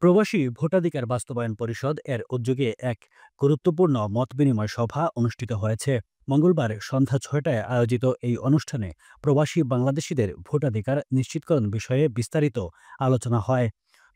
প্রবাসী ভোটাধিকার বাস্তবায়ন পরিষদ এর উদ্যোগে এক গুরুত্বপূর্ণ মতবিনিময় সভা অনুষ্ঠিত হয়েছে। মঙ্গলবার সন্ধ্যা ৬টায় আয়োজিত এই অনুষ্ঠানে প্রবাসী বাংলাদেশিদের ভোটাধিকার নিশ্চিতকরণ বিষয়ে বিস্তারিত আলোচনা হয়।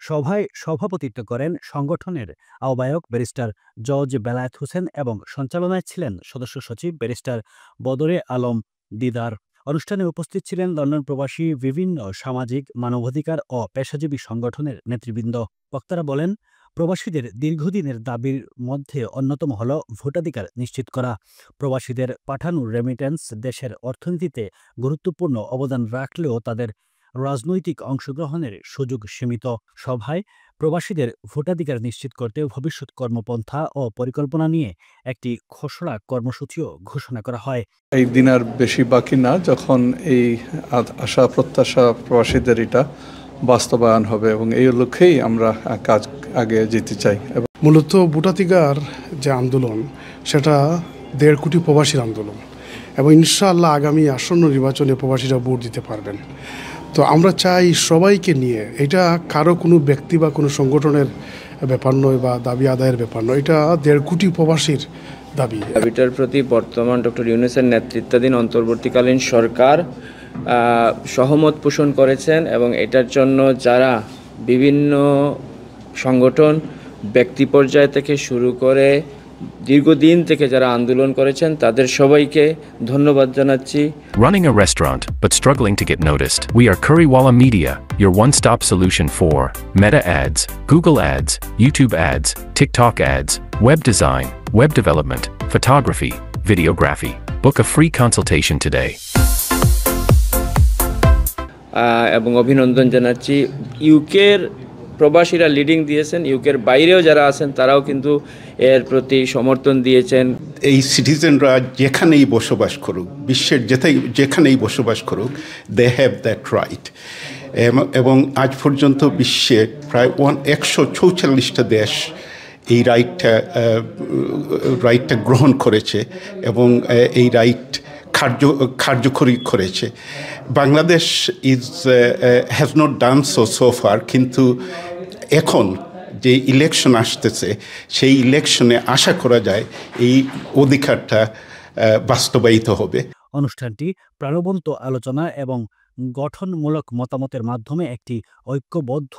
সভায় সভাপতিত্ব করেন সংগঠনের আহ্বায়ক ব্যারিস্টার জর্জ বেলায়েত হোসেন এবং সঞ্চালনায় ছিলেন সদস্য সচিব ব্যারিস্টার বদরে আলম দিদার। অনুষ্ঠানে উপস্থিত ছিলেন লন্ডন প্রবাসী বিভিন্ন সামাজিক, মানবাধিকার ও পেশাজীবী সংগঠনের নেতৃবৃন্দ। বক্তারা বলেন, প্রবাসীদের দীর্ঘদিনের দাবির মধ্যে অন্যতম হল ভোটাধিকার নিশ্চিত করা। প্রবাসীদের পাঠানো রেমিটেন্স দেশের অর্থনীতিতে গুরুত্বপূর্ণ অবদান রাখলেও তাদের রাজনৈতিক অংশগ্রহণের সুযোগ সীমিত। সভায় প্রবাসীদের ভোটাধিকার নিশ্চিত করতে ভবিষ্যৎ কর্মপন্থা ও পরিকল্পনা নিয়ে একটি খসড়া কর্মসূচিও ঘোষণা করা হয়। এই দিন আর বেশি বাকি না, যখন এই আশা প্রত্যাশা প্রবাসীদের এটা বাস্তবায়ন হবে এবং এই লক্ষ্যেই আমরা কাজ আগে যেতে চাই। মূলত ভোটাধিকার যে আন্দোলন, সেটা ১.৫ কোটি প্রবাসীর আন্দোলন এবং ইনশাআল্লাহ আগামী আসন্ন নির্বাচনে প্রবাসীরা ভোট দিতে পারবেন। তো আমরা চাই সবাইকে নিয়ে, এটা কারো কোনো ব্যক্তি বা কোনো সংগঠনের ব্যাপার নয় বা দাবি আদায়ের ব্যাপার নয়, এটা ১.৫ কোটি প্রবাসীর দাবিটার প্রতি বর্তমান ডক্টর ইউনূসের নেতৃত্বাধীন অন্তর্বর্তীকালীন সরকার সহমত পোষণ করেছেন এবং এটার জন্য যারা বিভিন্ন সংগঠন, ব্যক্তি পর্যায় থেকে শুরু করে দীর্ঘদিন থেকে যারা আন্দোলন করেছেন তাদের সবাইকে ধন্যবাদ জানাচ্ছি। Running a restaurant but struggling to get noticed? We are Currywalla Media, your one-stop solution for Meta ads, Google ads, YouTube ads, TikTok ads, web design, web development, photography, videography. Book a free consultation today. এবং অভিনন্দন জানাচ্ছি। ইউকের প্রবাসীরা leading দিয়েছেন, ইউকের বাইরেও যারা আছেন তারাও কিন্তু এর প্রতি সমর্থন দিয়েছেন। এই সিটিজেনরা যেখানেই বসবাস করুক, বিশ্বের যেখানেই বসবাস করুক, দে হ্যাভ দ্যাট রাইট। এবং আজ পর্যন্ত বিশ্বে প্রায় ১৪৪টা দেশ এই রাইটটা গ্রহণ করেছে এবং এই রাইট কার্যকরী করেছে। Bangladesh has not done so far, কিন্তু এখন যে ইলেকশন আসতেছে সেই ইলেকশনে আশা করা যায় এই অধিকারটা বাস্তবায়িত হবে। অনুষ্ঠানটি প্রাণবন্ত আলোচনা এবং গঠনমূলক মতামতের মাধ্যমে একটি ঐক্যবদ্ধ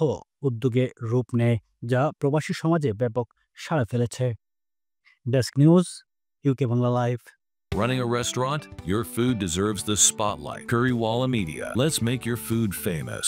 উদ্যোগে রূপ নেয়, যা প্রবাসী সমাজে ব্যাপক সাড়া ফেলেছে। Desk news, UK Bangla live. Running a restaurant? Your food deserves the spotlight. Currywalla Media. Let's make your food famous.